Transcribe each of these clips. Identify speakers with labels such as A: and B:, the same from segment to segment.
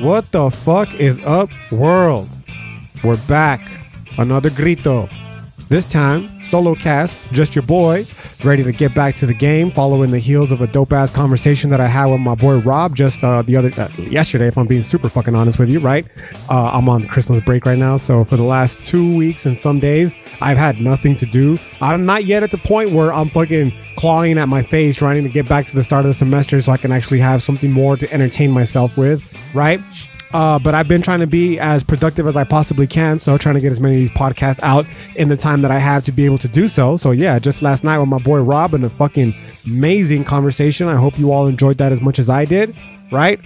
A: What the fuck is up, world? We're back. Another grito. This time, solo cast, just your boy, ready to get back to the game, following the heels of a dope-ass conversation that I had with my boy Rob just yesterday, if I'm being super fucking honest with you, right? I'm on Christmas break right now, so for the last 2 weeks and some days, I've had nothing to do. I'm not yet at the point where I'm fucking clawing at my face, trying to get back to the start of the semester so I can actually have something more to entertain myself with, right? But I've been trying to be as productive as I possibly can. So trying to get as many of these podcasts out in the time that I have to be able to do so. So yeah, just last night with my boy Rob and a fucking amazing conversation. I hope you all enjoyed that as much as I did. Right.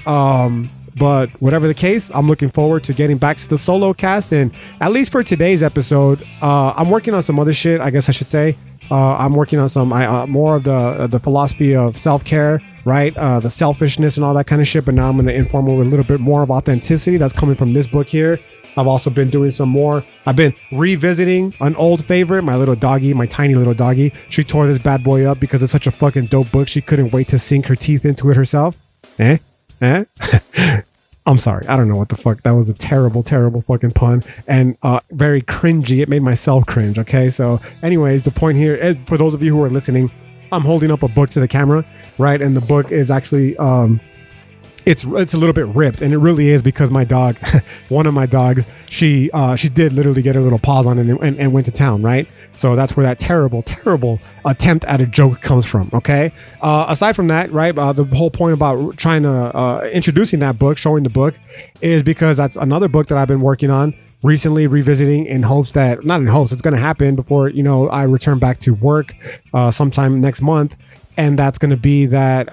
A: But whatever the case, I'm looking forward to getting back to the solo cast. And at least for today's episode, I'm working on some other shit, I guess I should say. I'm working on some more of the philosophy of self-care, right? The selfishness and all that kind of shit. But now I'm going to inform with a little bit more of authenticity that's coming from this book here. I've also been doing some more. I've been revisiting an old favorite, my little doggy, my tiny little doggy. She tore this bad boy up because it's such a fucking dope book. She couldn't wait to sink her teeth into it herself. I'm sorry. I don't know what the fuck. That was a terrible, terrible fucking pun and very cringy. It made myself cringe. Okay. So anyways, the point here is, for those of you who are listening, I'm holding up a book to the camera, right? And the book is actually, it's a little bit ripped, and it really is because my dog, one of my dogs, she did literally get a little paws on it and went to town, right? So that's where that terrible, terrible attempt at a joke comes from. Okay. Aside from that, right, the whole point about trying to introducing that book, showing the book, is because that's another book that I've been working on recently, revisiting in hopes that, not in hopes, it's going to happen before, I return back to work sometime next month. And that's going to be that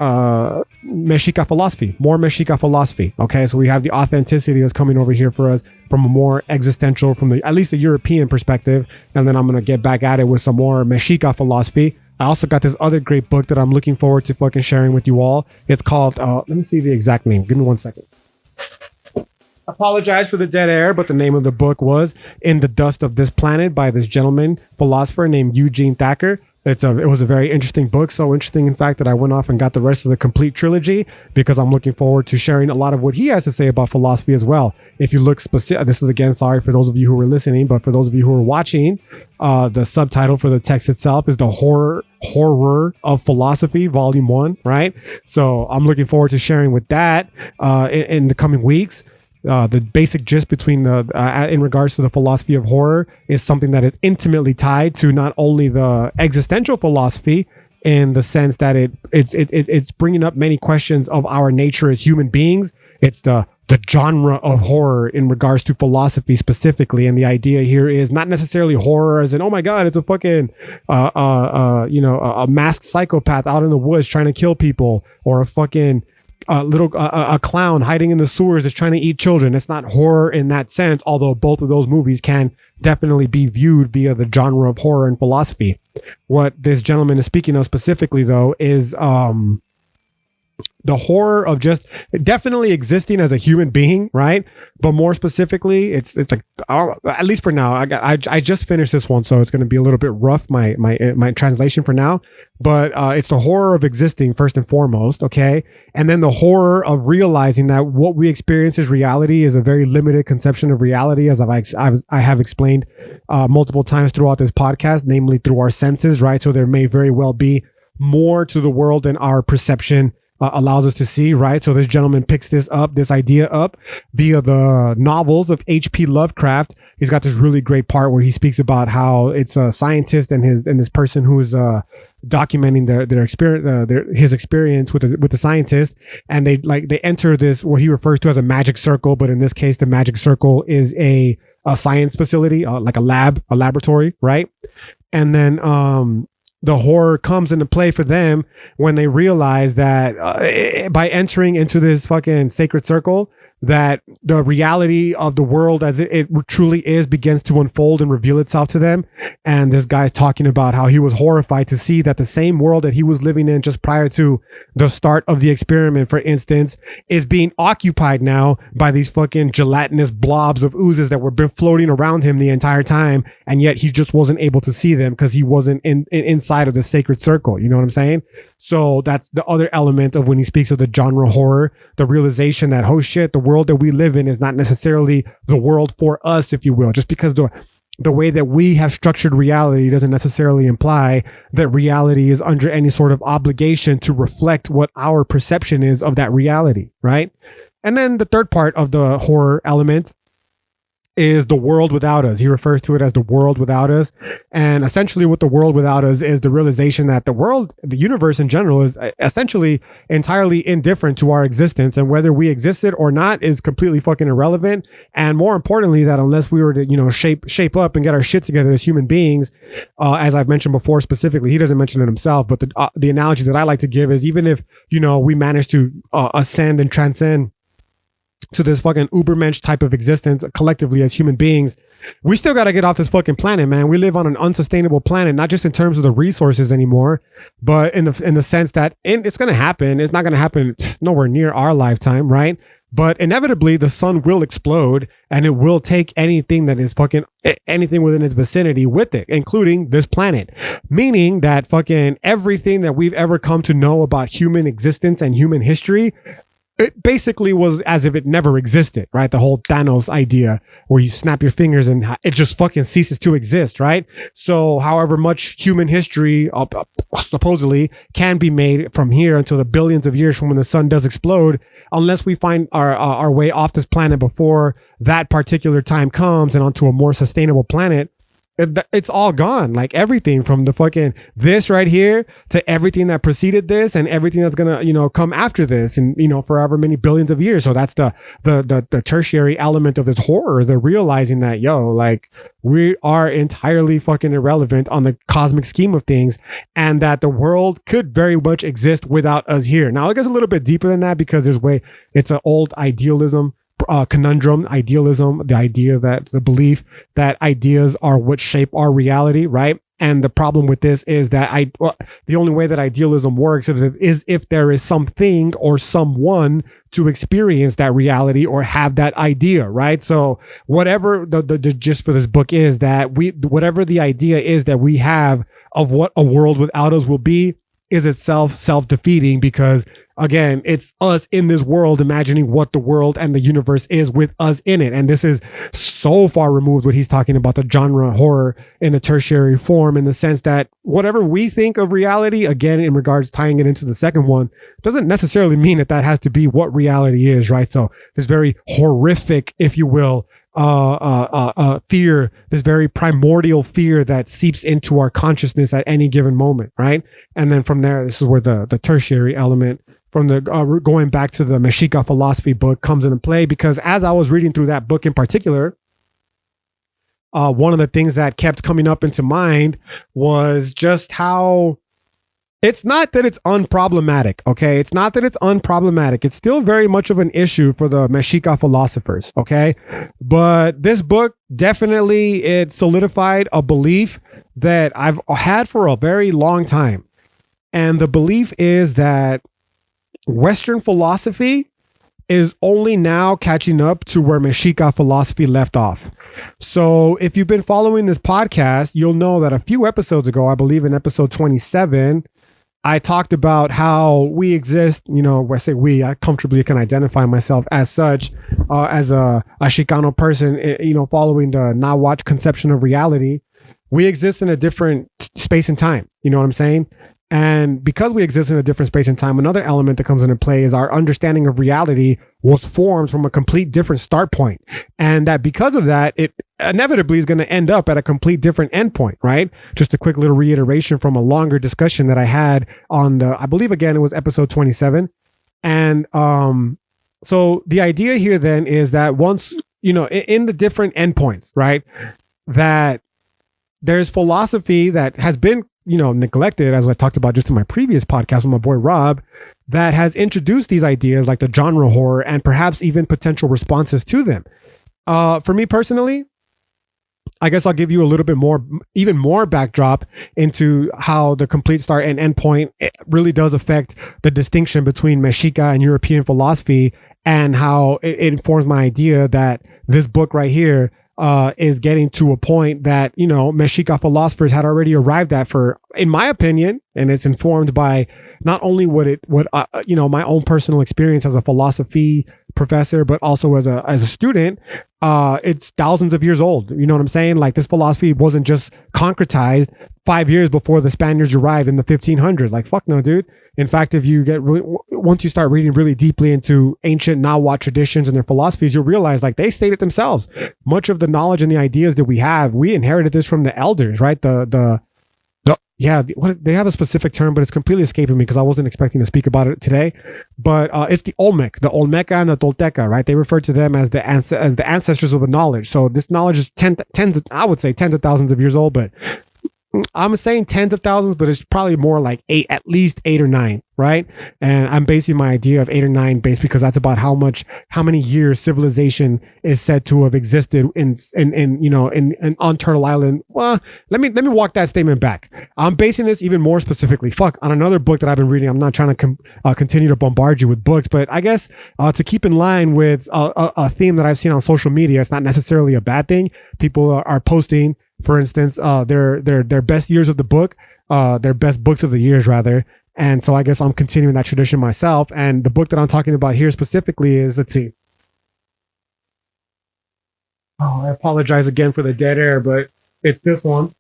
A: Mexica philosophy, more Mexica philosophy. Okay, so we have the authenticity that's coming over here for us from a more existential, from at least a European perspective. And then I'm going to get back at it with some more Mexica philosophy. I also got this other great book that I'm looking forward to fucking sharing with you all. It's called, let me see the exact name. Give me 1 second. Apologize for the dead air, but the name of the book was In the Dust of This Planet by this gentleman, philosopher named Eugene Thacker. It was a very interesting book. So interesting, in fact, that I went off and got the rest of the complete trilogy because I'm looking forward to sharing a lot of what he has to say about philosophy as well. If you look specific, this is again, sorry for those of you who are listening, but for those of you who are watching, the subtitle for the text itself is The Horror of Philosophy, Volume 1, right? So I'm looking forward to sharing with that in the coming weeks. The basic gist between in regards to the philosophy of horror is something that is intimately tied to not only the existential philosophy in the sense that it's bringing up many questions of our nature as human beings. It's the genre of horror in regards to philosophy specifically. And the idea here is not necessarily horror as in, oh my God, it's a fucking, a masked psychopath out in the woods trying to kill people, or a fucking, a clown hiding in the sewers is trying to eat children. It's not horror in that sense, although both of those movies can definitely be viewed via the genre of horror and philosophy. What this gentleman is speaking of specifically, though, is the horror of just definitely existing as a human being, right? But more specifically, it's like, at least for now, I just finished this one, so it's going to be a little bit rough, my translation for now. But it's the horror of existing first and foremost, okay? And then the horror of realizing that what we experience as reality is a very limited conception of reality, as I have explained multiple times throughout this podcast, namely through our senses, right? So there may very well be more to the world than our perception allows us to see, right? So this gentleman picks this idea up via the novels of H.P. Lovecraft. He's got this really great part where he speaks about how it's a scientist and this person who is documenting their experience, his experience with the scientist, and they enter this what he refers to as a magic circle, but in this case, the magic circle is a science facility, like a laboratory, right? And then the horror comes into play for them when they realize that by entering into this fucking sacred circle, that the reality of the world as it truly is begins to unfold and reveal itself to them. And this guy's talking about how he was horrified to see that the same world that he was living in just prior to the start of the experiment, for instance, is being occupied now by these fucking gelatinous blobs of oozes that were been floating around him the entire time. And yet he just wasn't able to see them because he wasn't inside of the sacred circle. You know what I'm saying? So that's the other element of when he speaks of the genre horror, the realization that, oh shit, the world that we live in is not necessarily the world for us, if you will, just because the way that we have structured reality doesn't necessarily imply that reality is under any sort of obligation to reflect what our perception is of that reality, right? And then the third part of the horror element is the world without us. He refers to it as the world without us. And essentially what the world without us is the realization that the world, the universe in general, is essentially entirely indifferent to our existence, and whether we existed or not is completely fucking irrelevant. And more importantly, that unless we were to, shape up and get our shit together as human beings, as I've mentioned before, specifically, he doesn't mention it himself, but the analogy that I like to give is, even if, we manage to ascend and transcend to this fucking ubermensch type of existence collectively as human beings, we still got to get off this fucking planet, man. We live on an unsustainable planet, not just in terms of the resources anymore, but in the sense that it's going to happen. It's not going to happen nowhere near our lifetime, right? But inevitably the sun will explode, and it will take anything that is fucking anything within its vicinity with it, including this planet. Meaning that fucking everything that we've ever come to know about human existence and human history, it basically was as if it never existed, right? The whole Thanos idea where you snap your fingers and it just fucking ceases to exist, right? So however much human history supposedly can be made from here until the billions of years from when the sun does explode, unless we find our way off this planet before that particular time comes and onto a more sustainable planet, it's all gone. Like everything from the fucking this right here to everything that preceded this and everything that's gonna come after this, and forever many billions of years. So that's the tertiary element of this horror, the realizing that like we are entirely fucking irrelevant on the cosmic scheme of things, and that the world could very much exist without us here. Now it gets a little bit deeper than that, because it's an old idealism conundrum, idealism, the belief that ideas are what shape our reality, right? And the problem with this is that the only way that idealism works is if there is something or someone to experience that reality or have that idea, right? So whatever the gist for this book is, that whatever the idea is that we have of what a world without us will be is itself self-defeating, because again, it's us in this world imagining what the world and the universe is with us in it. And this is so far removed what he's talking about, the genre horror in the tertiary form, in the sense that whatever we think of reality, again, in regards tying it into the second one, doesn't necessarily mean that has to be what reality is, right? So this very horrific, if you will, fear, this very primordial fear that seeps into our consciousness at any given moment, right? And then from there, this is where the tertiary element from the going back to the Mexica philosophy book comes into play, because as I was reading through that book in particular, one of the things that kept coming up into mind was just how it's not that it's unproblematic, okay? It's not that it's unproblematic. It's still very much of an issue for the Mexica philosophers, okay? But this book definitely, it solidified a belief that I've had for a very long time. And the belief is that Western philosophy is only now catching up to where Mexica philosophy left off. So if you've been following this podcast, you'll know that a few episodes ago, I believe in episode 27, I talked about how we exist, when I say we, I comfortably can identify myself as such, as a Chicano person, following the Nahuatl conception of reality. We exist in a different space and time. You know what I'm saying? And because we exist in a different space and time, another element that comes into play is our understanding of reality was formed from a complete different start point. And that because of that, it inevitably is going to end up at a complete different endpoint, right? Just a quick little reiteration from a longer discussion that I had on I believe again, it was episode 27. And so the idea here then is that once, in the different endpoints, right, that there's philosophy that has been neglected, as I talked about just in my previous podcast with my boy Rob, that has introduced these ideas like the genre horror and perhaps even potential responses to them. For me personally, I guess I'll give you a little bit more, even more backdrop into how the complete start and end point really does affect the distinction between Mexica and European philosophy, and how it informs my idea that this book right here is getting to a point that, you know, Mexica philosophers had already arrived at, for, in my opinion, and it's informed by not only you know, my own personal experience as a philosophy professor, but also as a student. It's thousands of years old. You know what I'm saying? Like, this philosophy wasn't just concretized 5 years before the Spaniards arrived in the 1500s. Like, fuck no, dude. In fact, if you once you start reading really deeply into ancient Nahuatl traditions and their philosophies, you'll realize, like, they state it themselves. Much of the knowledge and the ideas that we have, we inherited this from the elders, right? They have a specific term, but it's completely escaping me because I wasn't expecting to speak about it today. But it's the Olmeca and the Tolteca, right? They refer to them as the ancestors of the knowledge. So this knowledge is I would say tens of thousands of years old, but I'm saying tens of thousands, but it's probably more like at least 8 or 9, right? And I'm basing my idea of 8 or 9 based because that's about how many years civilization is said to have existed in on Turtle Island. Well, let me walk that statement back. I'm basing this even more specifically, on another book that I've been reading. I'm not trying to continue to bombard you with books, but I guess to keep in line with a theme that I've seen on social media, it's not necessarily a bad thing. People are posting, for instance, their best years of the book, their best books of the years rather. And so I guess I'm continuing that tradition myself. And the book that I'm talking about here specifically is, let's see. Oh, I apologize again for the dead air, but it's this one.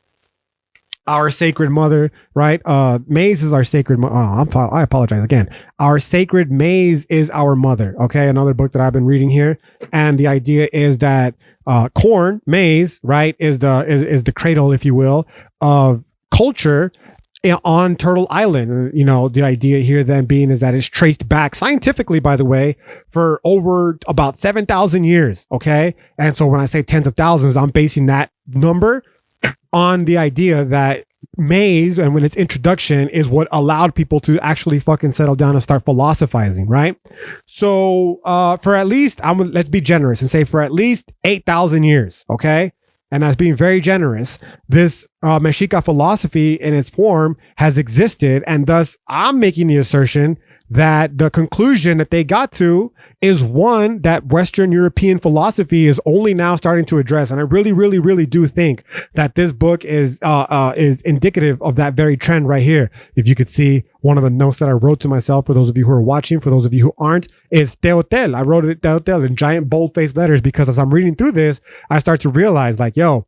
A: Our Sacred Mother, right? Maize is our sacred I apologize again. Our Sacred Maize is our mother. Okay. Another book that I've been reading here. And the idea is that corn, maize, right, is the cradle, if you will, of culture on Turtle Island. You know, the idea here then being is that it's traced back scientifically, by the way, for over about 7,000 years. Okay. And so when I say tens of thousands, I'm basing that number on the idea that maize, and when its introduction, is what allowed people to actually fucking settle down and start philosophizing, right? So for at least, let's be generous and say for at least 8,000 years, okay? And that's being very generous. This Mexica philosophy in its form has existed, and thus I'm making the assertion that the conclusion that they got to is one that Western European philosophy is only now starting to address. And I really, really, really do think that this book is indicative of that very trend right here. If you could see one of the notes that I wrote to myself, for those of you who are watching, for those of you who aren't, is Teotel. I wrote it Teotel in giant bold-faced letters because as I'm reading through this, I start to realize, like, yo,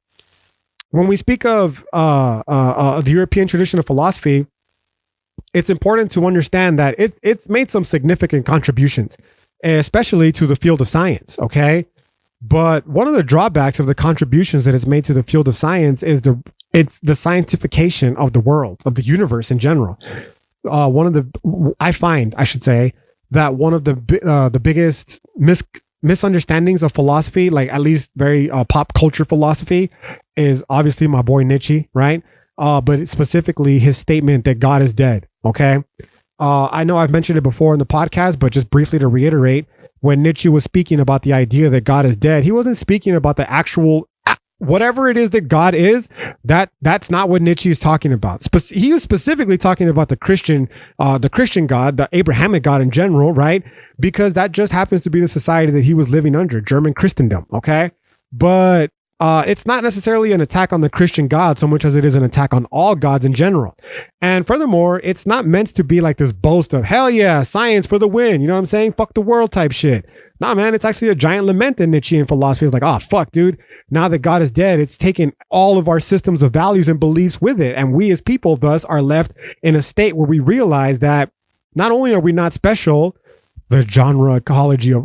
A: when we speak of the European tradition of philosophy, it's important to understand that it's made some significant contributions, especially to the field of science, okay? But one of the drawbacks of the contributions that it's made to the field of science is it's the scientification of the world, of the universe in general. I should say that one of the biggest misunderstandings of philosophy, like at least very pop culture philosophy, is obviously my boy Nietzsche, right? But specifically his statement that God is dead. Okay. I know I've mentioned it before in the podcast, but just briefly to reiterate, when Nietzsche was speaking about the idea that God is dead, he wasn't speaking about the actual, whatever it is that God is, that's not what Nietzsche is talking about. He was specifically talking about the Christian God, the Abrahamic God in general, right? Because that just happens to be the society that he was living under, German Christendom. Okay. But it's not necessarily an attack on the Christian God so much as it is an attack on all gods in general. And furthermore, it's not meant to be like this boast of, hell yeah, science for the win. You know what I'm saying? Fuck the world type shit. Nah, man, it's actually a giant lament in Nietzschean philosophy. It's like, oh, fuck, dude. Now that God is dead, it's taken all of our systems of values and beliefs with it. And we as people thus are left in a state where we realize that not only are we not special, the genre ecology of,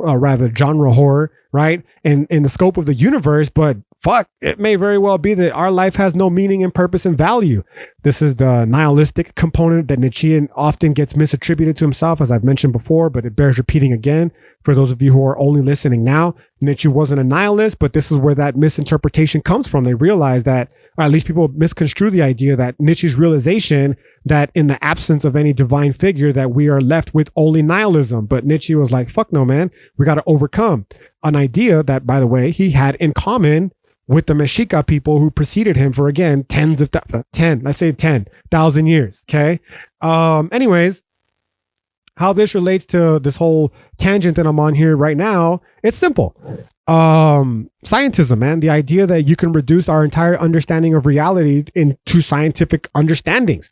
A: genre horror, right? And in the scope of the universe, but fuck, it may very well be that our life has no meaning and purpose and value. This is the nihilistic component that Nietzsche often gets misattributed to himself, as I've mentioned before, but it bears repeating again. For those of you who are only listening now, Nietzsche wasn't a nihilist, but this is where that misinterpretation comes from. They realize that, or at least people misconstrue the idea that Nietzsche's realization that in the absence of any divine figure, that we are left with only nihilism. But Nietzsche was like, fuck no, man, we got to overcome an idea that, by the way, he had in common with the Mexica people who preceded him for, again, let's say 10,000 years. Okay. Anyways, how this relates to this whole tangent that I'm on here right now, it's simple. Scientism, man, the idea that you can reduce our entire understanding of reality into scientific understandings.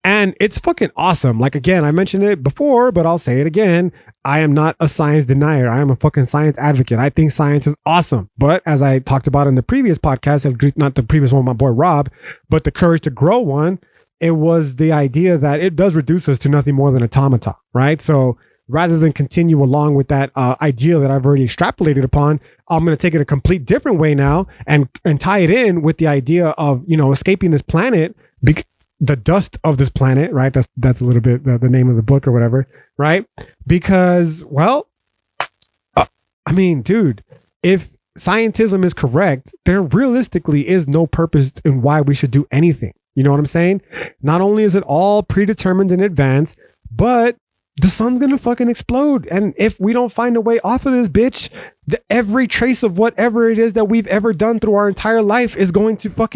A: And it's fucking awesome. Like, again, I mentioned it before, but I'll say it again. I am not a science denier. I am a fucking science advocate. I think science is awesome. But as I talked about in the previous podcast, not the previous one, my boy Rob, but the Courage to Grow one, it was the idea that it does reduce us to nothing more than automata, right? So rather than continue along with that idea that I've already extrapolated upon, I'm going to take it a complete different way now and tie it in with the idea of, escaping this planet, the dust of this planet, right? That's a little bit the name of the book or whatever, right? Because, well, dude, if scientism is correct, there realistically is no purpose in why we should do anything. You know what I'm saying? Not only is it all predetermined in advance, but the sun's gonna fucking explode. And if we don't find a way off of this bitch, every trace of whatever it is that we've ever done through our entire life is going to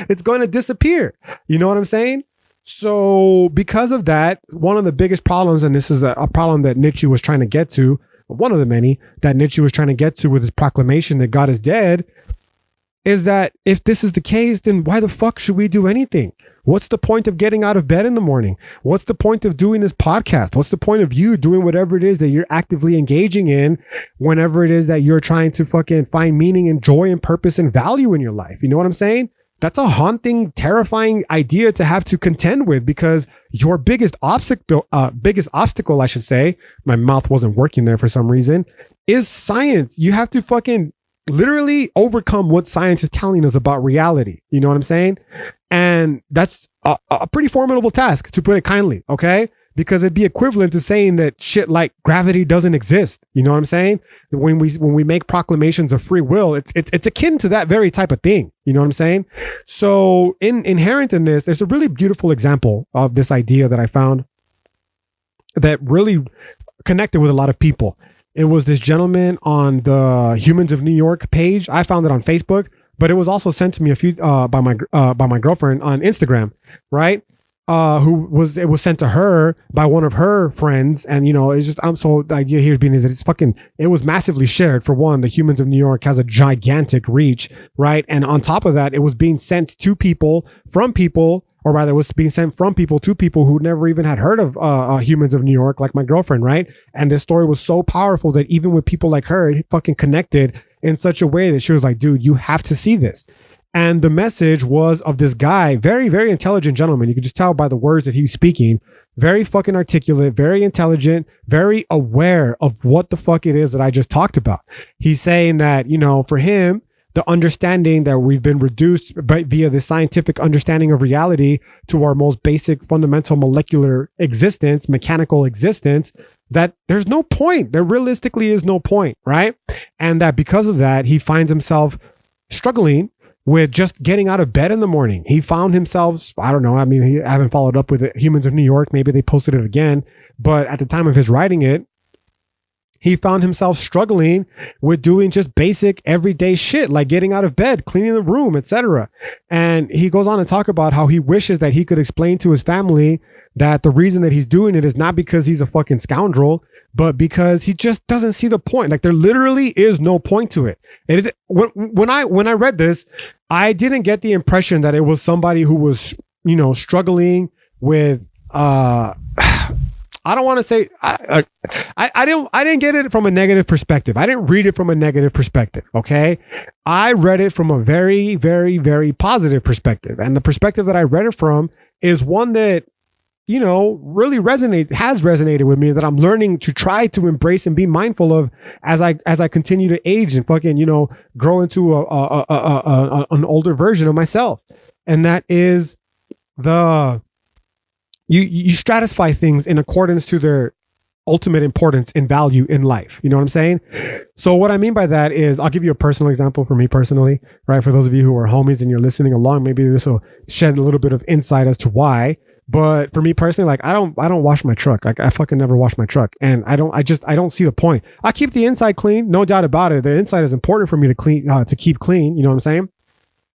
A: it's going to disappear. You know what I'm saying? So because of that, one of the biggest problems, and this is a problem that Nietzsche was trying to get to, one of the many that Nietzsche was trying to get to with his proclamation that God is dead, is that if this is the case, then why the fuck should we do anything? What's the point of getting out of bed in the morning? What's the point of doing this podcast? What's the point of you doing whatever it is that you're actively engaging in whenever it is that you're trying to fucking find meaning and joy and purpose and value in your life? You know what I'm saying? That's a haunting, terrifying idea to have to contend with, because your biggest obstacle, I should say, my mouth wasn't working there for some reason, is science. You have to fucking literally overcome what science is telling us about reality. You know what I'm saying? And that's a pretty formidable task, to put it kindly, okay? Because it'd be equivalent to saying that shit like gravity doesn't exist. You know what I'm saying? When we make proclamations of free will, it's akin to that very type of thing. You know what I'm saying? So inherent in this, there's a really beautiful example of this idea that I found that really connected with a lot of people. It was this gentleman on the Humans of New York page. I found it on Facebook, but it was also sent to me by my girlfriend on Instagram, right? It was sent to her by one of her friends, and it's just so the idea here being is that it was massively shared. For one, the Humans of New York has a gigantic reach, right? And on top of that, it was being sent to people from people. Or rather, it was being sent from people to people who never even had heard of Humans of New York, like my girlfriend, right? And this story was so powerful that even with people like her, it fucking connected in such a way that she was like, dude, you have to see this. And the message was of this guy, very, very intelligent gentleman. You can just tell by the words that he's speaking. Very fucking articulate, very intelligent, very aware of what the fuck it is that I just talked about. He's saying that, for him, the understanding that we've been reduced via the scientific understanding of reality to our most basic fundamental molecular existence, mechanical existence, that there's no point. There realistically is no point, right? And that because of that, he finds himself struggling with just getting out of bed in the morning. He found himself, I don't know, I haven't followed up with it. Humans of New York, maybe they posted it again, but at the time of his writing it, he found himself struggling with doing just basic everyday shit, like getting out of bed, cleaning the room, etc. And he goes on to talk about how he wishes that he could explain to his family that the reason that he's doing it is not because he's a fucking scoundrel, but because he just doesn't see the point. Like, there literally is no point to it. When I read this, I didn't get the impression that it was somebody who was, struggling with, I don't want to say I didn't get it from a negative perspective. I didn't read it from a negative perspective. Okay. I read it from a very, very, very positive perspective. And the perspective that I read it from is one that, really has resonated with me, that I'm learning to try to embrace and be mindful of as I continue to age and fucking, grow into an older version of myself. And that is you stratify things in accordance to their ultimate importance and value in life. You know what I'm saying? So what I mean by that is, I'll give you a personal example for me personally, right? For those of you who are homies and you're listening along, maybe this will shed a little bit of insight as to why. But for me personally, like, I don't wash my truck. Like, I fucking never wash my truck. And I don't see the point. I keep the inside clean, no doubt about it. The inside is important for me to keep clean. You know what I'm saying?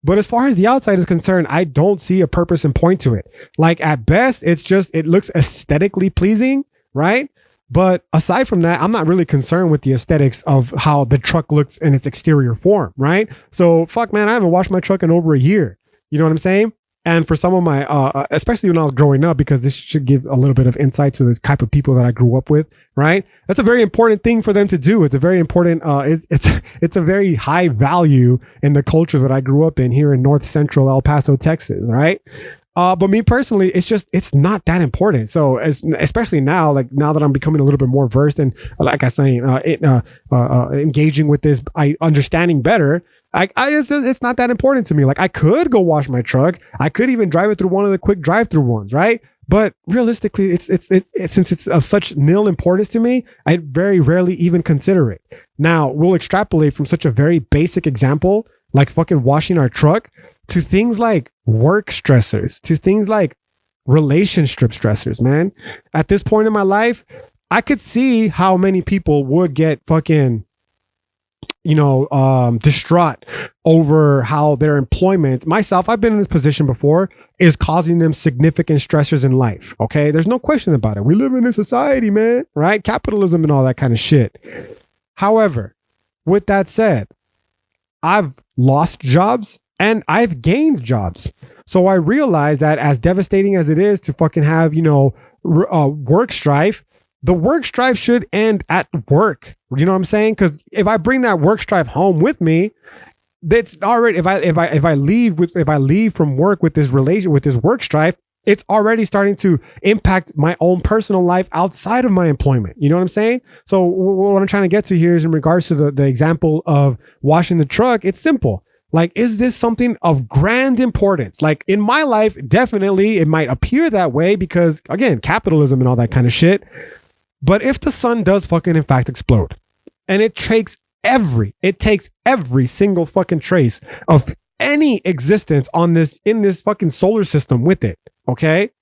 A: But as far as the outside is concerned, I don't see a purpose and point to it. Like, at best, it looks aesthetically pleasing, right? But aside from that, I'm not really concerned with the aesthetics of how the truck looks in its exterior form, right? So fuck, man, I haven't washed my truck in over a year. You know what I'm saying? And for some of my, especially when I was growing up, because this should give a little bit of insight to the type of people that I grew up with, right? That's a very important thing for them to do. It's a very important, it's a very high value in the culture that I grew up in here in North Central El Paso, Texas, right? But me personally, it's not that important. So especially now, like now that I'm becoming a little bit more versed and like I say, engaging with this, understanding better, it's not that important to me. Like I could go wash my truck. I could even drive it through one of the quick drive-through ones, right? But realistically, since it's of such nil importance to me, I very rarely even consider it. Now we'll extrapolate from such a very basic example, like fucking washing our truck, to things like work stressors, to things like relationship stressors, man. At this point in my life, I could see how many people would get fucking, distraught over how their employment, myself, I've been in this position before, is causing them significant stressors in life. Okay. There's no question about it. We live in a society, man, right? Capitalism and all that kind of shit. However, with that said, I've lost jobs and I've gained jobs. So I realized that as devastating as it is to fucking have, work strife, the work strife should end at work. You know what I'm saying? Because if I bring that work strife home with me, that's already, if I leave from work with this work strife, it's already starting to impact my own personal life outside of my employment. You know what I'm saying? So what I'm trying to get to here is in regards to the example of washing the truck. It's simple. Like, is this something of grand importance? Like in my life, definitely it might appear that way because again, capitalism and all that kind of shit. But if the sun does fucking in fact explode and it takes every single fucking trace of any existence in this fucking solar system with it. Okay.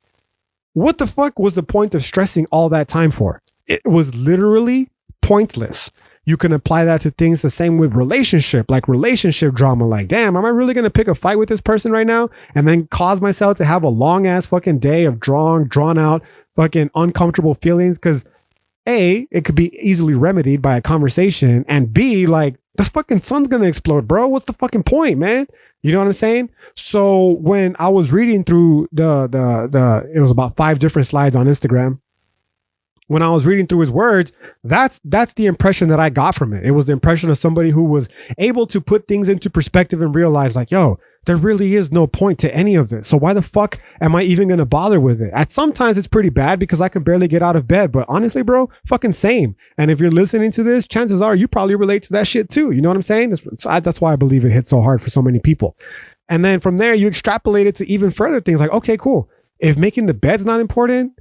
A: What the fuck was the point of stressing all that time for? It was literally pointless. You can apply that to things the same with relationship drama. Like, damn, am I really going to pick a fight with this person right now and then cause myself to have a long ass fucking day of drawn out fucking uncomfortable feelings? Because A, it could be easily remedied by a conversation, and B, like, the fucking sun's going to explode, bro. What's the fucking point, man? You know what I'm saying? So when I was reading through it was about 5 different slides on Instagram. When I was reading through his words, that's the impression that I got from it. It was the impression of somebody who was able to put things into perspective and realize like, yo, there really is no point to any of this. So why the fuck am I even going to bother with it? Sometimes it's pretty bad because I can barely get out of bed, but honestly, bro, fucking same. And if you're listening to this, chances are you probably relate to that shit too. You know what I'm saying? That's why I believe it hits so hard for so many people. And then from there, you extrapolate it to even further things like, okay, cool. If making the bed's not important,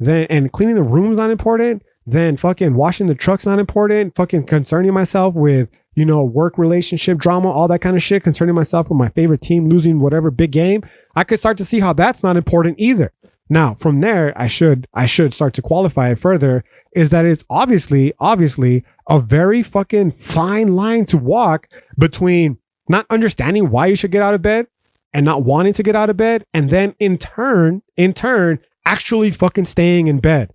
A: then and cleaning the room's not important, then fucking washing the truck's not important, fucking concerning myself with, work relationship drama, all that kind of shit, concerning myself with my favorite team losing whatever big game, I could start to see how that's not important either. Now, from there, I should start to qualify it further, is that it's obviously a very fucking fine line to walk between not understanding why you should get out of bed and not wanting to get out of bed, and then in turn, actually fucking staying in bed.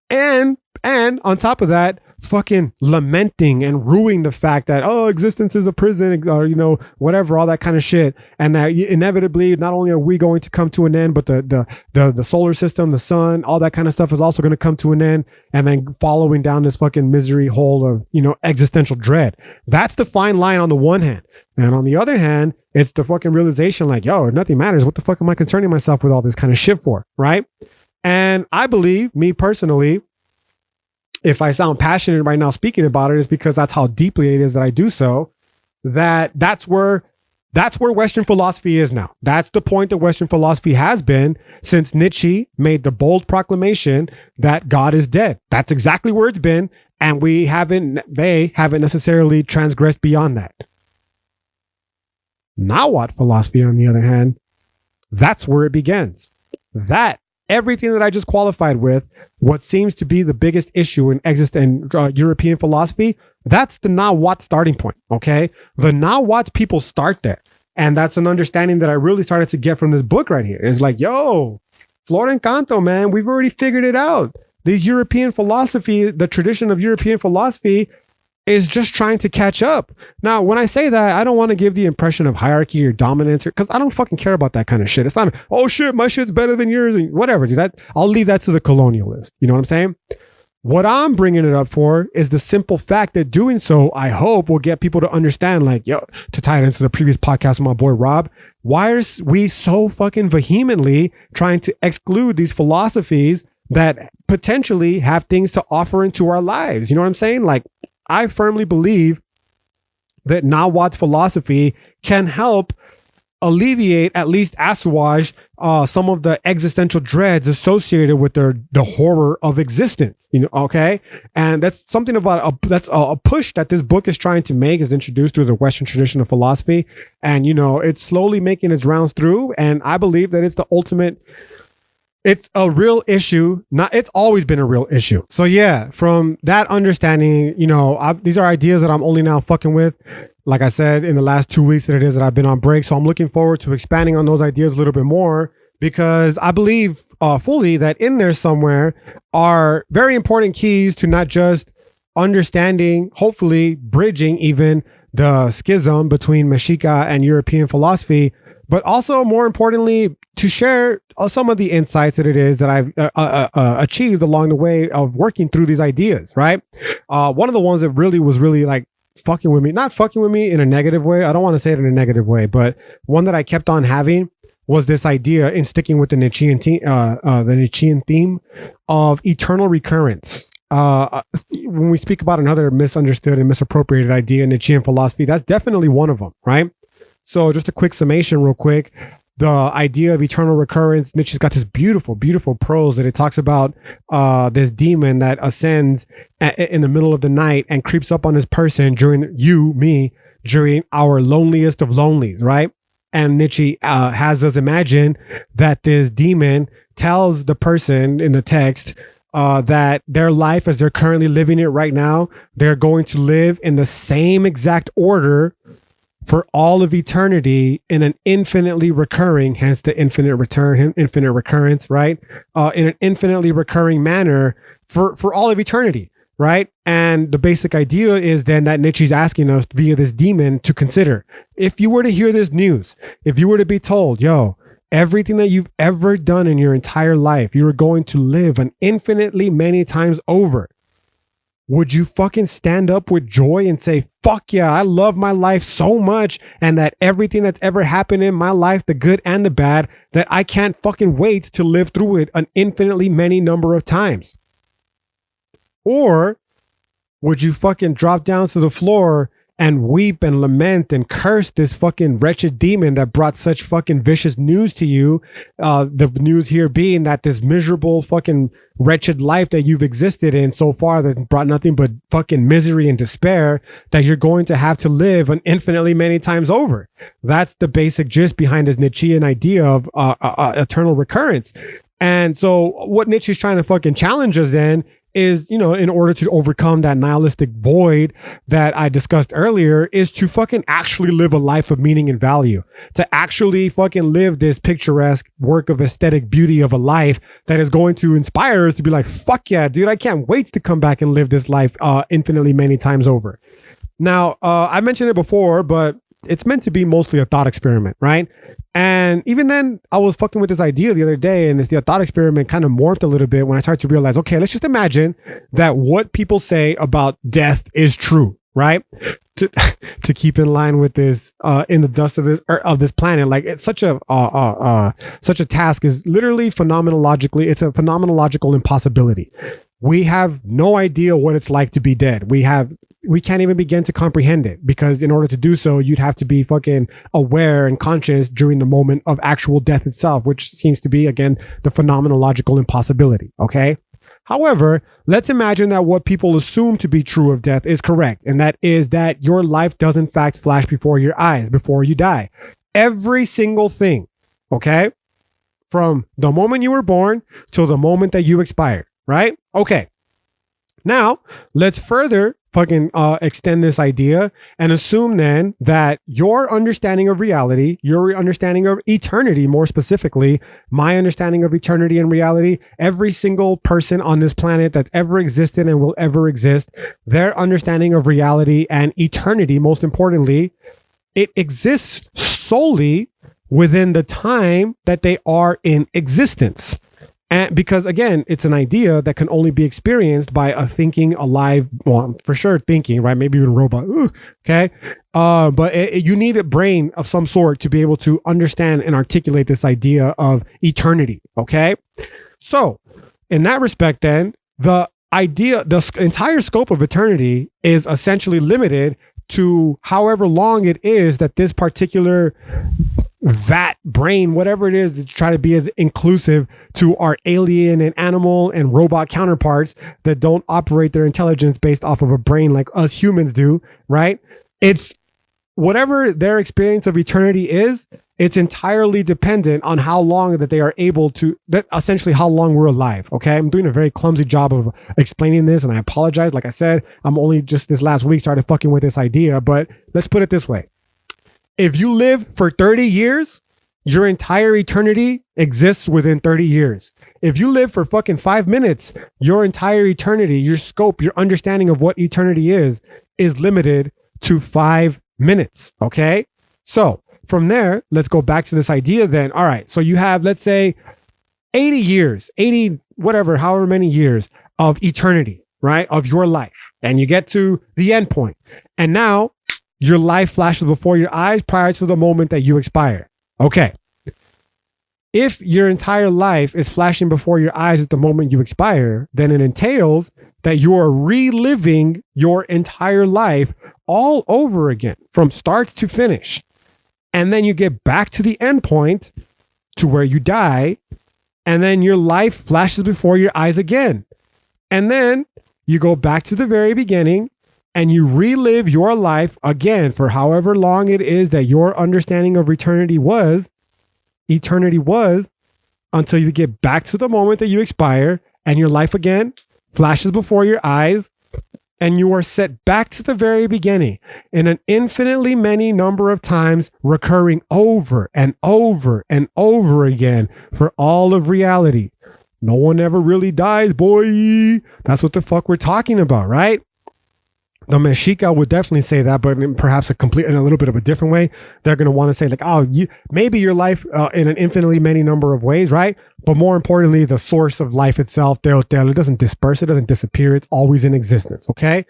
A: And on top of that, fucking lamenting and ruining the fact that, existence is a prison, or, whatever, all that kind of shit. And that inevitably, not only are we going to come to an end, but the solar system, the sun, all that kind of stuff is also going to come to an end. And then following down this fucking misery hole of, existential dread. That's the fine line on the one hand. And on the other hand, it's the fucking realization like, yo, nothing matters. What the fuck am I concerning myself with all this kind of shit for? Right. And I believe, me personally, if I sound passionate right now speaking about it, is because that's how deeply it is that I do so. That's where Western philosophy is now. That's the point that Western philosophy has been since Nietzsche made the bold proclamation that God is dead. That's exactly where it's been. And they haven't necessarily transgressed beyond that. Nawat philosophy, on the other hand, that's where it begins. That everything that I just qualified with, what seems to be the biggest issue in European philosophy, that's the Nawat starting point. Okay, the Nawat people start there, and that's an understanding that I really started to get from this book right here. It's like, yo, Flor Encanto, man, we've already figured it out. these European philosophy, the tradition of European philosophy is just trying to catch up. Now, when I say that, I don't want to give the impression of hierarchy or dominance, because I don't fucking care about that kind of shit. It's not, oh shit, my shit's better than yours, and whatever, dude. That I'll leave that to the colonialist. You know what I'm saying? What I'm bringing it up for is the simple fact that doing so, I hope, will get people to understand, like, yo, to tie it into the previous podcast with my boy Rob, why are we so fucking vehemently trying to exclude these philosophies that potentially have things to offer into our lives? You know what I'm saying? Like, I firmly believe that Nawat's philosophy can help alleviate, at least assuage, some of the existential dreads associated with the horror of existence. You know, okay, and that's something about a push that this book is trying to make, is introduced through the Western tradition of philosophy, and you know, it's slowly making its rounds through. And I believe that it's the ultimate. It's a real issue. It's always been a real issue. So yeah, from that understanding, you know, these are ideas that I'm only now fucking with. Like I said, in the last 2 weeks that it is that I've been on break. So I'm looking forward to expanding on those ideas a little bit more, because I believe fully that in there somewhere are very important keys to not just understanding, hopefully bridging even the schism between Mexica and European philosophy, but also more importantly, to share some of the insights that it is that I've achieved along the way of working through these ideas, right? One of the ones that really was like fucking with me, not fucking with me in a negative way. I don't want to say it in a negative way, but one that I kept on having was this idea, in sticking with the Nietzschean theme of eternal recurrence. When we speak about another misunderstood and misappropriated idea in Nietzschean philosophy, that's definitely one of them, right? So just a quick summation real quick. The idea of eternal recurrence, Nietzsche's got this beautiful, beautiful prose that it talks about this demon that ascends in the middle of the night and creeps up on this person during our loneliest of lonelies, right? And Nietzsche has us imagine that this demon tells the person in the text that their life as they're currently living it right now, they're going to live in the same exact order for all of eternity in an infinitely recurring, hence the infinite recurrence, right? In an infinitely recurring manner for all of eternity, right? And the basic idea is then that Nietzsche's asking us via this demon to consider, if you were to hear this news, if you were to be told, yo, everything that you've ever done in your entire life, you are going to live an infinitely many times over, would you fucking stand up with joy and say, fuck yeah, I love my life so much, and that everything that's ever happened in my life, the good and the bad, that I can't fucking wait to live through it an infinitely many number of times? Or would you fucking drop down to the floor and weep and lament and curse this fucking wretched demon that brought such fucking vicious news to you? The news here being that this miserable fucking wretched life that you've existed in so far that brought nothing but fucking misery and despair, that you're going to have to live an infinitely many times over. That's the basic gist behind this Nietzschean idea of eternal recurrence. And so what Nietzsche's trying to fucking challenge us then is, you know, in order to overcome that nihilistic void that I discussed earlier, is to fucking actually live a life of meaning and value, to actually fucking live this picturesque work of aesthetic beauty of a life that is going to inspire us to be like, fuck yeah, dude, I can't wait to come back and live this life infinitely many times over. Now, I mentioned it before, but it's meant to be mostly a thought experiment, right? And even then, I was fucking with this idea the other day, and the thought experiment kind of morphed a little bit when I started to realize, okay, let's just imagine that what people say about death is true, right? To keep in line with this, in the dust of this planet, like it's such a task is literally phenomenologically, it's a phenomenological impossibility. We have no idea what it's like to be dead. We can't even begin to comprehend it, because in order to do so, you'd have to be fucking aware and conscious during the moment of actual death itself, which seems to be, again, the phenomenological impossibility. Okay. However, let's imagine that what people assume to be true of death is correct. And that is that your life does in fact flash before your eyes before you die. Every single thing. Okay. From the moment you were born till the moment that you expire. Right? Okay. Now, let's further fucking extend this idea and assume then that your understanding of reality, your understanding of eternity, more specifically, my understanding of eternity and reality, every single person on this planet that's ever existed and will ever exist, their understanding of reality and eternity, most importantly, it exists solely within the time that they are in existence. And because again, it's an idea that can only be experienced by a thinking, alive, well, for sure thinking, right? Maybe even a robot. Ooh, okay. But you need a brain of some sort to be able to understand and articulate this idea of eternity. Okay. So in that respect, then the entire scope of eternity is essentially limited to however long it is that this particular that brain, whatever it is, to try to be as inclusive to our alien and animal and robot counterparts that don't operate their intelligence based off of a brain like us humans do, right? It's whatever their experience of eternity is, it's entirely dependent on how long that they are able to, that essentially how long we're alive. Okay. I'm doing a very clumsy job of explaining this and I apologize. Like I said, I'm only just this last week started fucking with this idea, but let's put it this way. If you live for 30 years, your entire eternity exists within 30 years. If you live for fucking 5 minutes, your entire eternity, your scope, your understanding of what eternity is limited to 5 minutes. Okay. So from there, let's go back to this idea then. All right. So you have, let's say 80 years, 80, whatever, however many years of eternity, right? Of your life. And you get to the end point. And now your life flashes before your eyes prior to the moment that you expire. Okay. If your entire life is flashing before your eyes at the moment you expire, then it entails that you are reliving your entire life all over again from start to finish. And then you get back to the end point to where you die. And then your life flashes before your eyes again. And then you go back to the very beginning and you relive your life again for however long it is that your understanding of eternity was until you get back to the moment that you expire and your life again flashes before your eyes and you are set back to the very beginning in an infinitely many number of times, recurring over and over and over again for all of reality. No one ever really dies, boy. That's what the fuck we're talking about, right? The Mexica would definitely say that, but in perhaps in a little bit of a different way. They're going to want to say like, oh, maybe your life in an infinitely many number of ways, right? But more importantly, the source of life itself, it doesn't disperse, it doesn't disappear. It's always in existence. Okay.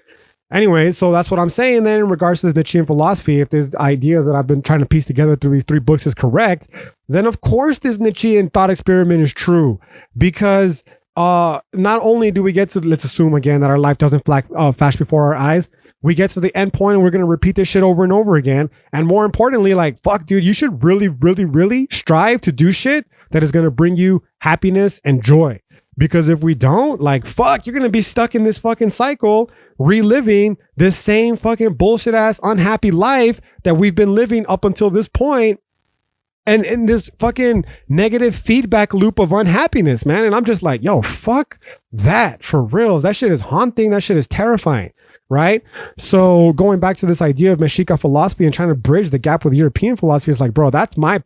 A: Anyway, so that's what I'm saying then in regards to the Nietzschean philosophy. If there's ideas that I've been trying to piece together through these 3 books is correct, then of course this Nietzschean thought experiment is true, because not only do we get to, let's assume again that our life doesn't flash before our eyes, we get to the end point and we're going to repeat this shit over and over again. And more importantly, like, fuck, dude, you should really, really, really strive to do shit that is going to bring you happiness and joy. Because if we don't, like, fuck, you're going to be stuck in this fucking cycle, reliving this same fucking bullshit ass unhappy life that we've been living up until this point. And in this fucking negative feedback loop of unhappiness, man. And I'm just like, yo, fuck that, for reals. That shit is haunting. That shit is terrifying, right? So going back to this idea of Mexica philosophy and trying to bridge the gap with European philosophy is like, bro, that's my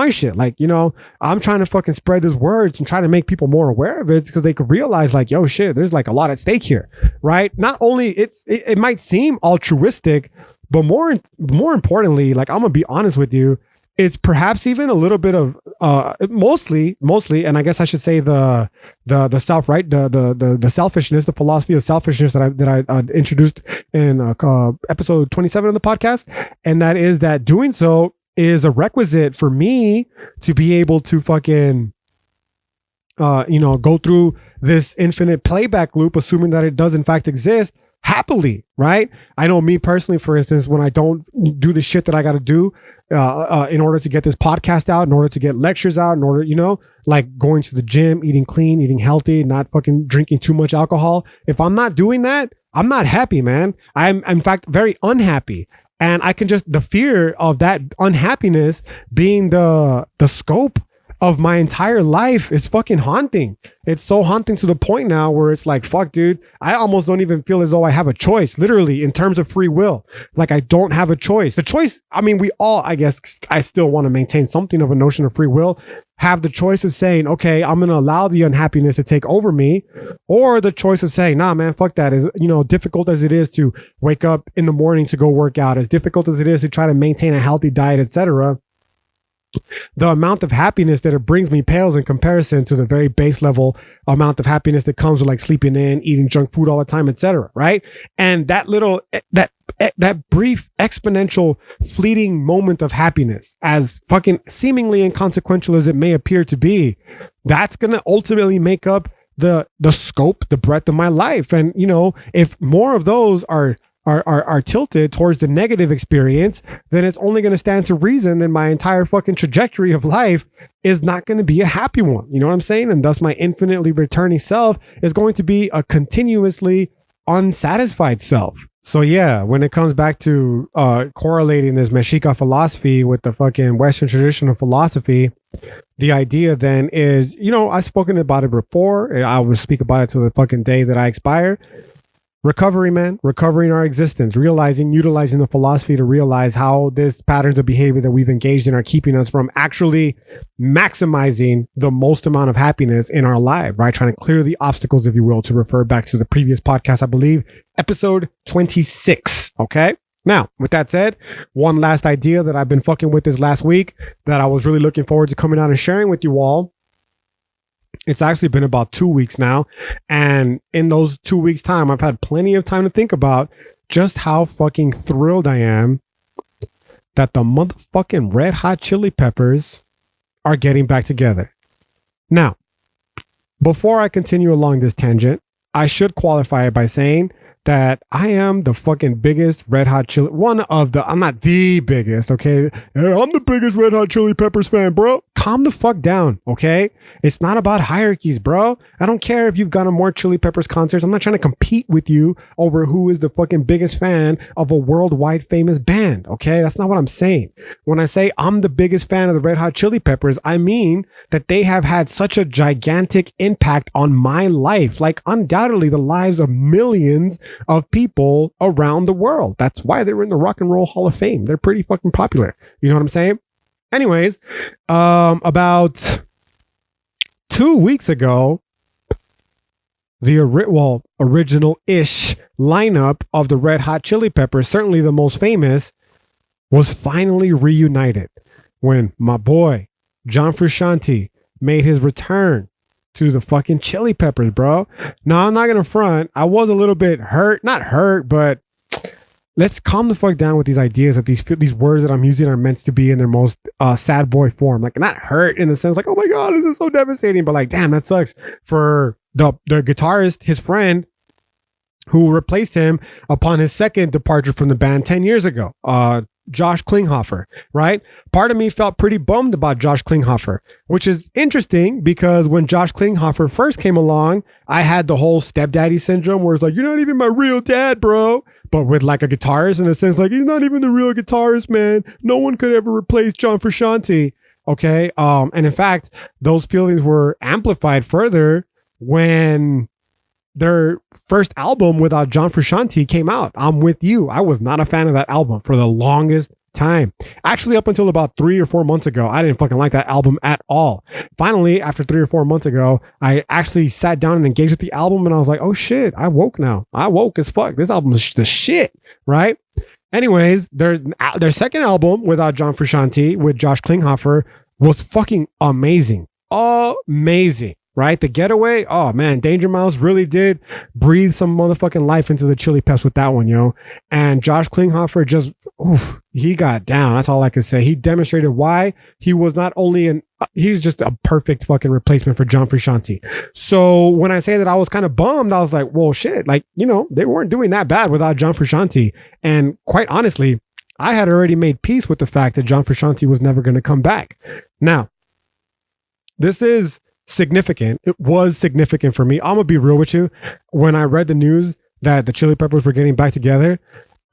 A: shit. Like, you know, I'm trying to fucking spread these words and try to make people more aware of it because they could realize like, yo, shit, there's like a lot at stake here, right? Not only it might seem altruistic, but more importantly, like, I'm gonna be honest with you, it's perhaps even a little bit of mostly, and I guess I should say the selfishness, the philosophy of selfishness that I introduced in episode 27 of the podcast, and that is that doing so is a requisite for me to be able to fucking go through this infinite playback loop, assuming that it does in fact exist happily, right? I know me personally, for instance, when I don't do the shit that I got to do in order to get this podcast out, in order to get lectures out, in order, like going to the gym, eating clean, eating healthy, not fucking drinking too much alcohol. If I'm not doing that, I'm not happy, man. I'm in fact very unhappy. And I can just, the fear of that unhappiness being the scope of my entire life is fucking haunting. It's so haunting to the point now where it's like, fuck, dude, I almost don't even feel as though I have a choice, literally, in terms of free will. Like, I don't have a choice. The choice, I mean, we all, I guess, I still want to maintain something of a notion of free will, have the choice of saying, okay, I'm going to allow the unhappiness to take over me, or the choice of saying, nah, man, fuck that. Is, you know, difficult as it is to wake up in the morning to go work out, as difficult as it is to try to maintain a healthy diet, etc., the amount of happiness that it brings me pales in comparison to the very base level amount of happiness that comes with like sleeping in, eating junk food all the time, etc. Right? And that little that brief exponential fleeting moment of happiness, as fucking seemingly inconsequential as it may appear to be, that's gonna ultimately make up the scope, the breadth of my life. And you know, if more of those are tilted towards the negative experience, then it's only going to stand to reason that my entire fucking trajectory of life is not going to be a happy one. You know what I'm saying? And thus my infinitely returning self is going to be a continuously unsatisfied self. So yeah, when it comes back to correlating this Mexica philosophy with the fucking Western tradition of philosophy, the idea then is, you know, I've spoken about it before. I will speak about it till the fucking day that I expire. Recovery, man, recovering our existence, utilizing the philosophy to realize how this patterns of behavior that we've engaged in are keeping us from actually maximizing the most amount of happiness in our life, right? Trying to clear the obstacles, if you will, to refer back to the previous podcast, I believe, episode 26. Okay. Now, with that said, one last idea that I've been fucking with this last week that I was really looking forward to coming out and sharing with you all. It's actually been about 2 weeks now. And in those 2 weeks' time, I've had plenty of time to think about just how fucking thrilled I am that the motherfucking Red Hot Chili Peppers are getting back together. Now, before I continue along this tangent, I should qualify it by saying that I am the fucking biggest Red Hot Chili, I'm not the biggest, okay? I'm the biggest Red Hot Chili Peppers fan, bro. Calm the fuck down, okay? It's not about hierarchies, bro. I don't care if you've gone to more Chili Peppers concerts. I'm not trying to compete with you over who is the fucking biggest fan of a worldwide famous band, okay? That's not what I'm saying. When I say I'm the biggest fan of the Red Hot Chili Peppers, I mean that they have had such a gigantic impact on my life, like undoubtedly the lives of millions of people around the world. That's why they were in the Rock and Roll Hall of Fame. They're pretty fucking popular. You know what I'm saying? Anyways, about 2 weeks ago, the original-ish lineup of the Red Hot Chili Peppers, certainly the most famous, was finally reunited when my boy John Frusciante made his return to the fucking Chili Peppers, bro. Now, I'm not gonna front. I was a little bit hurt, not hurt, but let's calm the fuck down with these ideas that these words that I'm using are meant to be in their most sad boy form. Like, not hurt in the sense like, oh my God, this is so devastating, but like, damn, that sucks for the guitarist, his friend, who replaced him upon his second departure from the band 10 years ago. Josh Klinghoffer, right? Part of me felt pretty bummed about Josh Klinghoffer, which is interesting because when Josh Klinghoffer first came along, I had the whole stepdaddy syndrome where it's like, you're not even my real dad, bro. But with like a guitarist in a sense, like, he's not even the real guitarist, man. No one could ever replace John Frusciante. Okay. And in fact, those feelings were amplified further when their first album without John Frusciante came out. I'm With You. I was not a fan of that album for the longest time. Actually, up until about 3 or 4 months ago, I didn't fucking like that album at all. Finally, after 3 or 4 months ago, I actually sat down and engaged with the album, and I was like, oh shit, I woke now. I woke as fuck. This album is the shit, right? Anyways, their second album without John Frusciante with Josh Klinghoffer was fucking amazing. Amazing. Right? The Getaway. Oh man, Danger Mouse really did breathe some motherfucking life into the Chili Peps with that one, yo. And Josh Klinghoffer just, he got down. That's all I can say. He demonstrated why he was not only he's just a perfect fucking replacement for John Frusciante. So when I say that I was kind of bummed, I was like, well, shit, like, you know, they weren't doing that bad without John Frusciante. And quite honestly, I had already made peace with the fact that John Frusciante was never going to come back. Now, this is significant. It was significant for me. I'm gonna be real with you. When I read the news that the Chili Peppers were getting back together,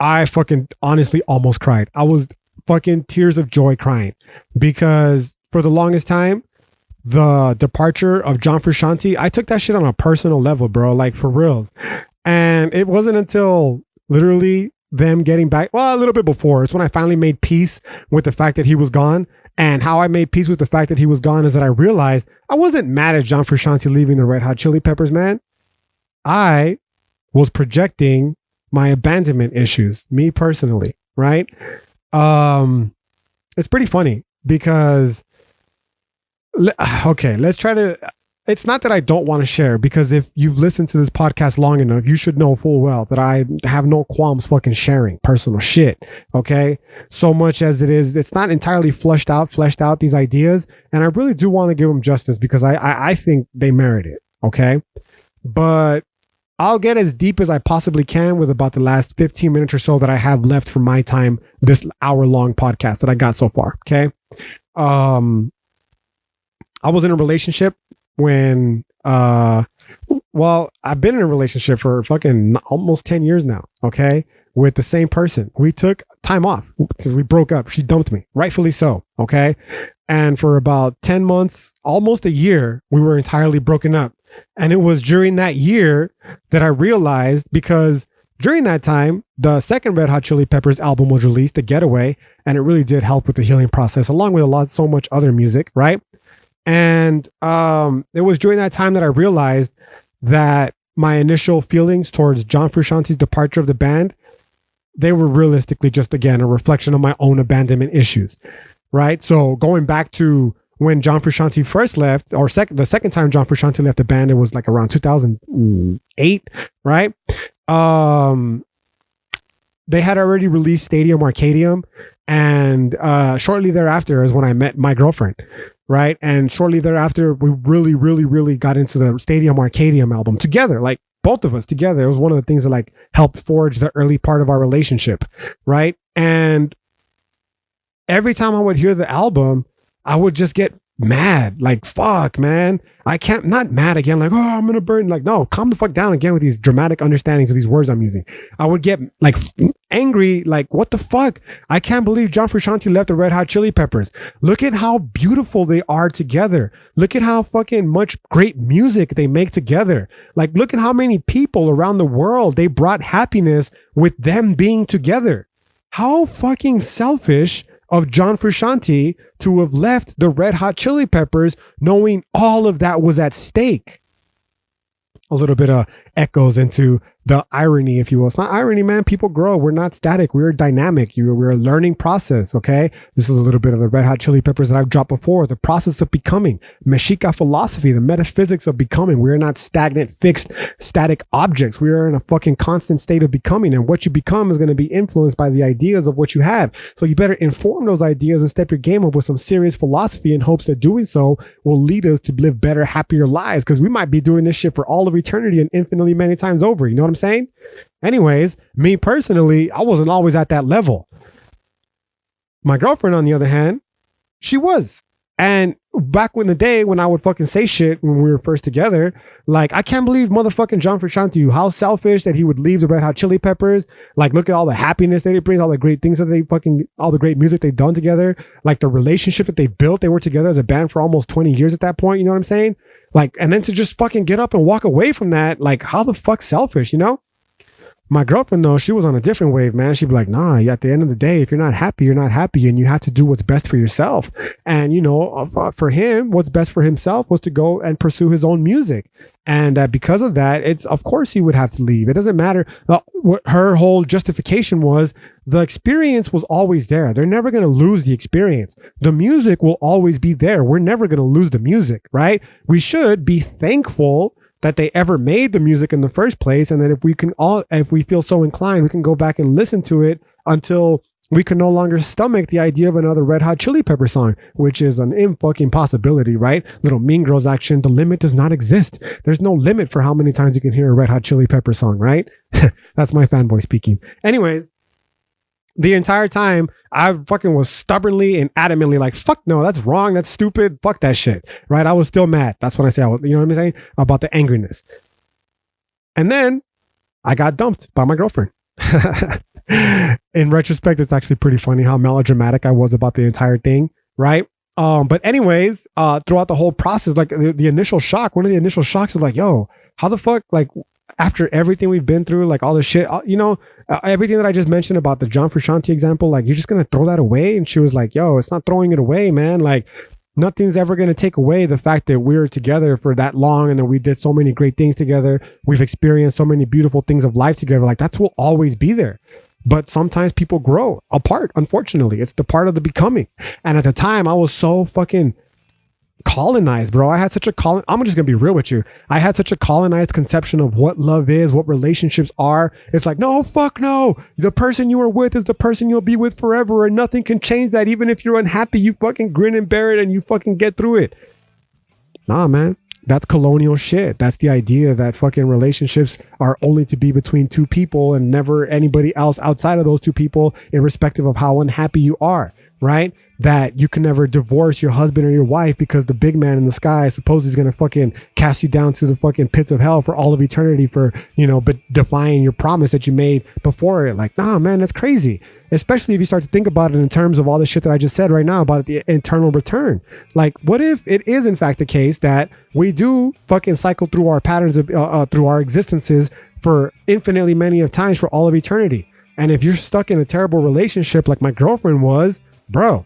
A: I fucking honestly almost cried. I was fucking tears of joy crying because for the longest time, the departure of John Frusciante, I took that shit on a personal level, bro, like for reals. And it wasn't until literally them getting back, well, a little bit before, it's when I finally made peace with the fact that he was gone. And how I made peace with the fact that he was gone is that I realized I wasn't mad at John Frusciante leaving the Red Hot Chili Peppers, man. I was projecting my abandonment issues, me personally, right? It's pretty funny because, okay, let's try to, it's not that I don't want to share, because if you've listened to this podcast long enough, you should know full well that I have no qualms fucking sharing personal shit. Okay. So much as it is, it's not entirely fleshed out, these ideas. And I really do want to give them justice because I think they merit it. Okay. But I'll get as deep as I possibly can with about the last 15 minutes or so that I have left from my time, this hour-long podcast that I got so far. Okay. I was in a relationship when, well, I've been in a relationship for fucking almost 10 years now. Okay. With the same person. We took time off because we broke up. She dumped me, rightfully so. Okay. And for about 10 months, almost a year, we were entirely broken up. And it was during that year that I realized, because during that time, the second Red Hot Chili Peppers album was released, The Getaway, and it really did help with the healing process, along with so much other music, right? And it was during that time that I realized that my initial feelings towards John Frusciante's departure of the band, they were realistically just, again, a reflection of my own abandonment issues, right? So going back to when John Frusciante first left, or the second time John Frusciante left the band, it was like around 2008, right? They had already released Stadium Arcadium, and shortly thereafter is when I met my girlfriend, right? And shortly thereafter, we really got into the Stadium Arcadium album together, like both of us together. It was one of the things that like helped forge the early part of our relationship, right? And every time I would hear the album, I would just get mad, like, fuck, man, I can't, not mad again, like, oh, I'm gonna burn, like, no, calm the fuck down again with these dramatic understandings of these words I'm using. I would get like angry, like, what the fuck? I can't believe John Frusciante left the Red Hot Chili Peppers. Look at how beautiful they are together. Look at how fucking much great music they make together. Like, look at how many people around the world they brought happiness with them being together. How fucking selfish of John Frusciante to have left the Red Hot Chili Peppers knowing all of that was at stake. A little bit of echoes into the irony, if you will. It's not irony, man. People grow. We're not static. We're dynamic. We're a learning process, okay? This is a little bit of the Red Hot Chili Peppers that I've dropped before. The process of becoming. Mexica philosophy, the metaphysics of becoming. We're not stagnant, fixed, static objects. We are in a fucking constant state of becoming. And what you become is going to be influenced by the ideas of what you have. So you better inform those ideas and step your game up with some serious philosophy in hopes that doing so will lead us to live better, happier lives. Because we might be doing this shit for all of eternity and infinitely many times over. You know what I'm saying? Anyways, me personally, I wasn't always at that level. My girlfriend, on the other hand, she was. And back in the day when I would fucking say shit when we were first together, like, I can't believe motherfucking John Frusciante, how selfish that he would leave the Red Hot Chili Peppers. Like, look at all the happiness that it brings, all the great things that all the great music they've done together, like the relationship that they built. They were together as a band for almost 20 years at that point. You know what I'm saying? Like, and then to just fucking get up and walk away from that, like, how the fuck selfish, you know? My girlfriend, though, she was on a different wave, man. She'd be like, nah, at the end of the day, if you're not happy, you're not happy, and you have to do what's best for yourself. And, you know, for him, what's best for himself was to go and pursue his own music. And because of that, of course he would have to leave. It doesn't matter. What her whole justification was, the experience was always there. They're never going to lose the experience. The music will always be there. We're never going to lose the music, right? We should be thankful that they ever made the music in the first place. And then if we feel so inclined, we can go back and listen to it until we can no longer stomach the idea of another Red Hot Chili Pepper song, which is an fucking possibility, right? Little Mean Girls action. The limit does not exist. There's no limit for how many times you can hear a Red Hot Chili Pepper song, right? That's my fanboy speaking. Anyways, the entire time I fucking was stubbornly and adamantly like, fuck no, that's wrong. That's stupid. Fuck that shit. Right. I was still mad. That's what I say. You know what I'm saying? About the angriness. And then I got dumped by my girlfriend. In retrospect, it's actually pretty funny how melodramatic I was about the entire thing. Right. But anyways, throughout the whole process, like the initial shock, one of the initial shocks is like, yo, how the fuck, like after everything we've been through, like all the shit, everything that I just mentioned about the John Frusciante example, like you're just going to throw that away? And she was like, yo, it's not throwing it away, man. Like nothing's ever going to take away the fact that we were together for that long and that we did so many great things together. We've experienced so many beautiful things of life together. Like that will always be there. But sometimes people grow apart, unfortunately. It's the part of the becoming. And at the time, I was so fucking colonized, bro. I had such a I'm just gonna be real with you. I had such a colonized conception of what love is, what relationships are. It's like, no, fuck no. The person you are with is the person you'll be with forever, and nothing can change that. Even if you're unhappy, you fucking grin and bear it and you fucking get through it. Nah, man. That's colonial shit. That's the idea that fucking relationships are only to be between two people and never anybody else outside of those two people, irrespective of how unhappy you are, right? That you can never divorce your husband or your wife because the big man in the sky supposes he's going to fucking cast you down to the fucking pits of hell for all of eternity for, but defying your promise that you made before it. Like, nah, man, that's crazy. Especially if you start to think about it in terms of all the shit that I just said right now about the eternal return. Like, what if it is in fact the case that we do fucking cycle through our patterns of, through our existences for infinitely many of times for all of eternity? And if you're stuck in a terrible relationship like my girlfriend was, bro,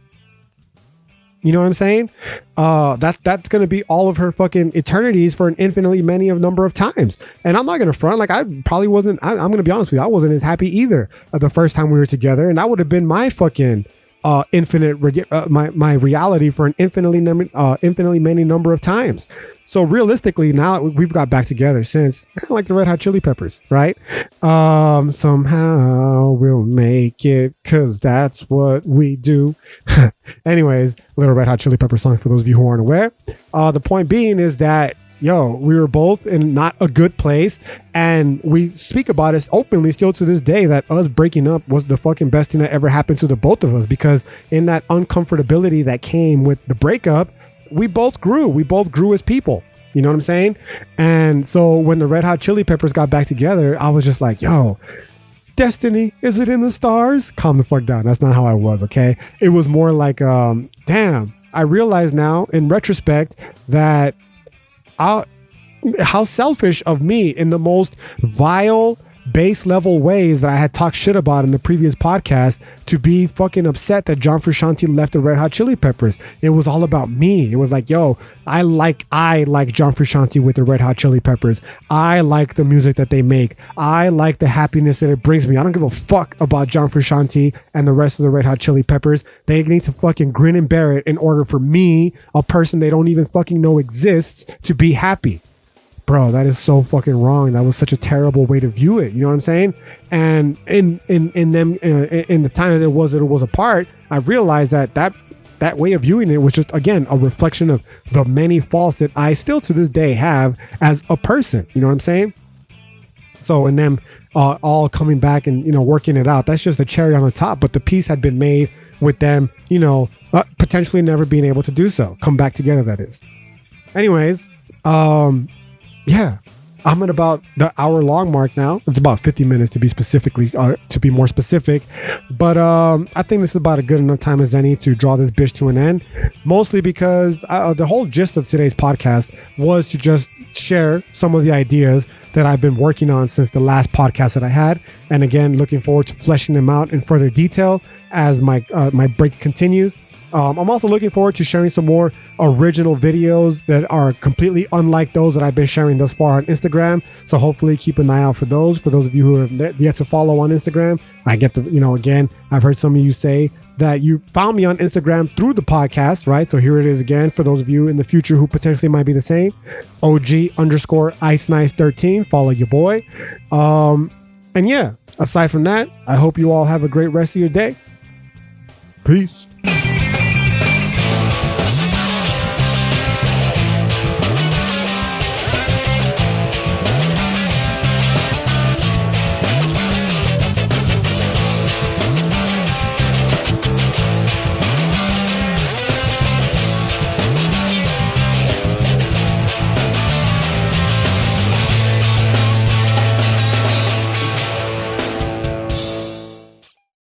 A: you know what I'm saying? That's going to be all of her fucking eternities for an infinitely many of number of times. And I'm not going to front. Like I probably wasn't, I'm going to be honest with you. I wasn't as happy either the first time we were together. And that would have been my fucking my reality for an infinitely many number of times. So realistically, now we've got back together since, kind of like the Red Hot Chili Peppers, right? Somehow we'll make it, cause that's what we do. Anyways, little Red Hot Chili Pepper song for those of you who aren't aware. The point being is that, yo, we were both in not a good place, and we speak about it openly still to this day that us breaking up was the fucking best thing that ever happened to the both of us, because in that uncomfortability that came with the breakup, we both grew as people. You know what I'm saying? And so when the Red Hot Chili Peppers got back together, I was just like, yo, destiny, is it in the stars? Calm the fuck down. That's not how I was, okay? It was more like, damn, I realize now in retrospect that how selfish of me in the most vile, base level ways that I had talked shit about in the previous podcast to be fucking upset that John Frusciante left the Red Hot Chili Peppers. It was all about me. It was like, yo, I like John Frusciante with the Red Hot Chili Peppers. I like the music that they make. I like the happiness that it brings me. I don't give a fuck about John Frusciante and the rest of the Red Hot Chili Peppers. They need to fucking grin and bear it in order for me, a person they don't even fucking know exists, to be happy. Bro, that is so fucking wrong. That was such a terrible way to view it. You know what I'm saying? And in the time that it was apart, I realized that way of viewing it was just, again, a reflection of the many faults that I still to this day have as a person. You know what I'm saying? So, and them all coming back and, working it out, that's just the cherry on the top. But the peace had been made with them, potentially never being able to do so. Come back together, that is. Anyways, yeah, I'm at about the hour-long mark now. It's about 50 minutes to be more specific. But I think this is about a good enough time as any to draw this bitch to an end. Mostly because the whole gist of today's podcast was to just share some of the ideas that I've been working on since the last podcast that I had. And again, looking forward to fleshing them out in further detail as my break continues. I'm also looking forward to sharing some more original videos that are completely unlike those that I've been sharing thus far on Instagram. So hopefully keep an eye out for those. For those of you who have yet to follow on Instagram, I get to, again, I've heard some of you say that you found me on Instagram through the podcast, right? So here it is again for those of you in the future who potentially might be the same. OG_IceNice13. Follow your boy. And yeah, aside from that, I hope you all have a great rest of your day. Peace.